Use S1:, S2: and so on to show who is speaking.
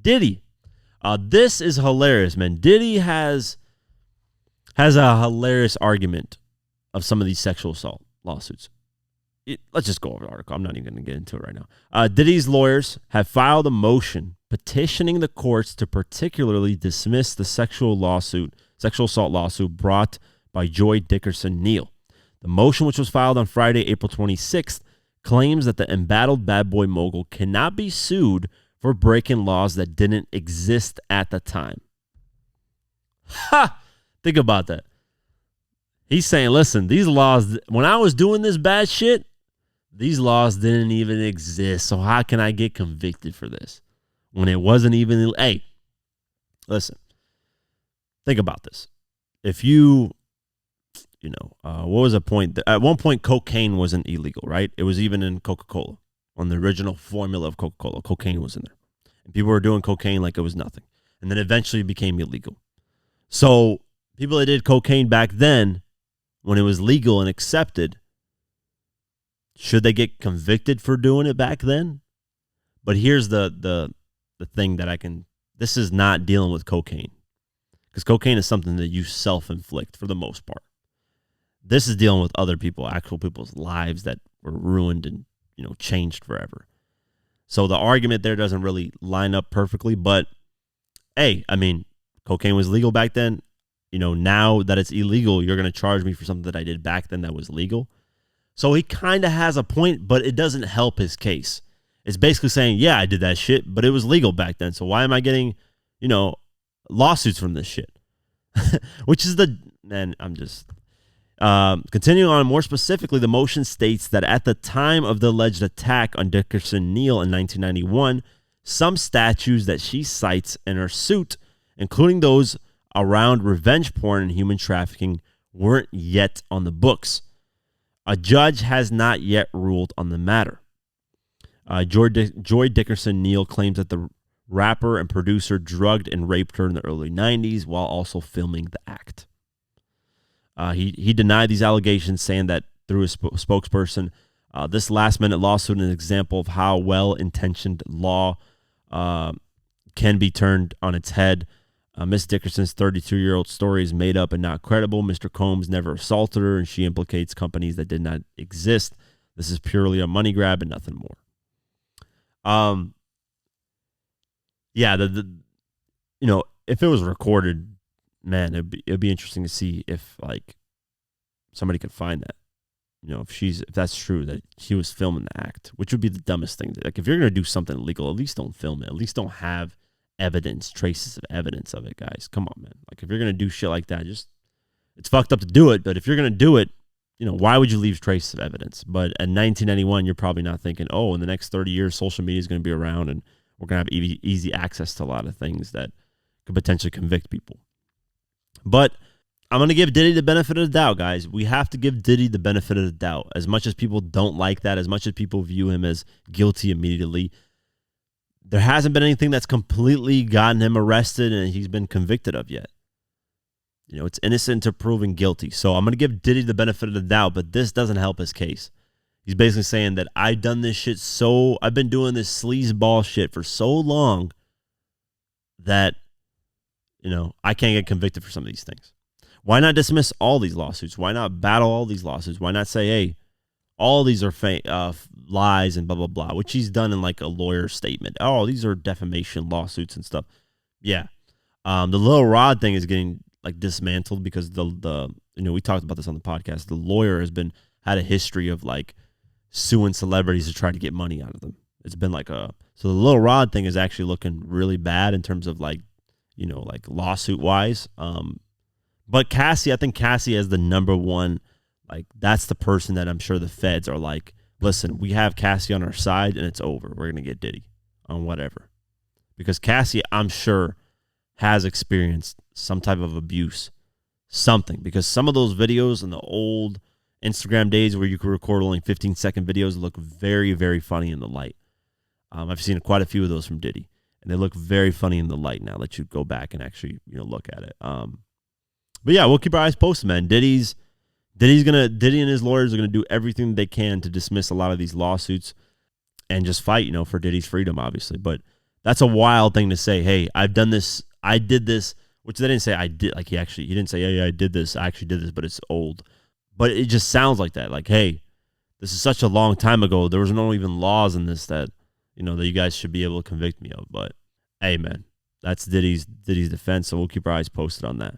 S1: Diddy. This is hilarious, man. Diddy has a hilarious argument of some of these sexual assault lawsuits. Let's just go over the article. I'm not even going to get into it right now. Diddy's lawyers have filed a motion petitioning the courts to particularly dismiss the sexual assault lawsuit brought by Joy Dickerson Neal. The motion, which was filed on Friday, April 26th, claims that the embattled bad boy mogul cannot be sued for breaking laws that didn't exist at the time. Ha! Think about that. He's saying, listen, these laws, when I was doing this bad shit, these laws didn't even exist. So how can I get convicted for this when it wasn't even? Hey, listen, think about this. If what was the point? At one point, cocaine wasn't illegal, right? It was even in Coca-Cola. On the original formula of Coca-Cola, cocaine was in there. And people were doing cocaine like it was nothing. And then eventually it became illegal. So people that did cocaine back then, when it was legal and accepted, should they get convicted for doing it back then? But here's the thing that this is not dealing with cocaine. Because cocaine is something that you self-inflict for the most part. This is dealing with other people, actual people's lives that were ruined and, changed forever. So the argument there doesn't really line up perfectly, but hey, cocaine was legal back then. Now that it's illegal, you're going to charge me for something that I did back then that was legal. So he kind of has a point, but it doesn't help his case. It's basically saying, yeah, I did that shit, but it was legal back then. So why am I getting, lawsuits from this shit? Which is continuing on more specifically, the motion states that at the time of the alleged attack on Dickerson Neal in 1991, some statutes that she cites in her suit, including those around revenge porn and human trafficking, weren't yet on the books. A judge has not yet ruled on the matter. Joy Dickerson Neal claims that the rapper and producer drugged and raped her in the early 90s while also filming the act. He denied these allegations, saying that through his spokesperson, this last-minute lawsuit is an example of how well-intentioned law can be turned on its head. Miss Dickerson's 32-year-old story is made up and not credible. Mr. Combs never assaulted her, and she implicates companies that did not exist. This is purely a money grab and nothing more. If it was recorded, man, it'd be interesting to see if somebody could find that. If that's true that she was filming the act, which would be the dumbest thing. If you're gonna do something illegal, at least don't film it. At least don't have traces of evidence of it, guys. Come on, man. If you're gonna do shit like that, it's fucked up to do it. But if you're gonna do it, why would you leave traces of evidence? But in 1991, you're probably not thinking, oh, in the next 30 years, social media is gonna be around and we're gonna have easy access to a lot of things that could potentially convict people. But I'm going to give Diddy the benefit of the doubt, guys. We have to give Diddy the benefit of the doubt. As much as people don't like that, as much as people view him as guilty immediately, there hasn't been anything that's completely gotten him arrested and he's been convicted of yet. It's innocent to proven guilty. So I'm going to give Diddy the benefit of the doubt, but this doesn't help his case. He's basically saying that I've done this shit I've been doing this sleazeball shit for so long that I can't get convicted for some of these things. Why not dismiss all these lawsuits? Why not battle all these lawsuits? Why not say, hey, all these are lies and blah, blah, blah, which he's done in a lawyer statement. Oh, these are defamation lawsuits and stuff. Yeah. The Lil Rod thing is getting dismantled because we talked about this on the podcast. The lawyer had a history of suing celebrities to try to get money out of them. It's been so the Lil Rod thing is actually looking really bad in terms of lawsuit wise. But Cassie, I think Cassie is the number one, that's the person that I'm sure the feds are listen, we have Cassie on our side and it's over. We're going to get Diddy on whatever. Because Cassie, I'm sure, has experienced some type of abuse, something. Because some of those videos in the old Instagram days where you could record only 15-second videos look very, very funny in the light. I've seen quite a few of those from Diddy. And they look very funny in the light now that you go back and actually look at it. But yeah, we'll keep our eyes posted, man. Diddy and his lawyers are gonna do everything they can to dismiss a lot of these lawsuits and just fight, for Diddy's freedom, obviously. But That's a wild thing to say. Hey, I've done this. I did this, which they didn't say I did. Like he didn't say, yeah, I did this. I actually did this, but it's old. But it just sounds like that. Like, hey, this is such a long time ago. There was no even laws in this that, that you guys should be able to convict me of. But hey, man, that's Diddy's defense. So we'll keep our eyes posted on that.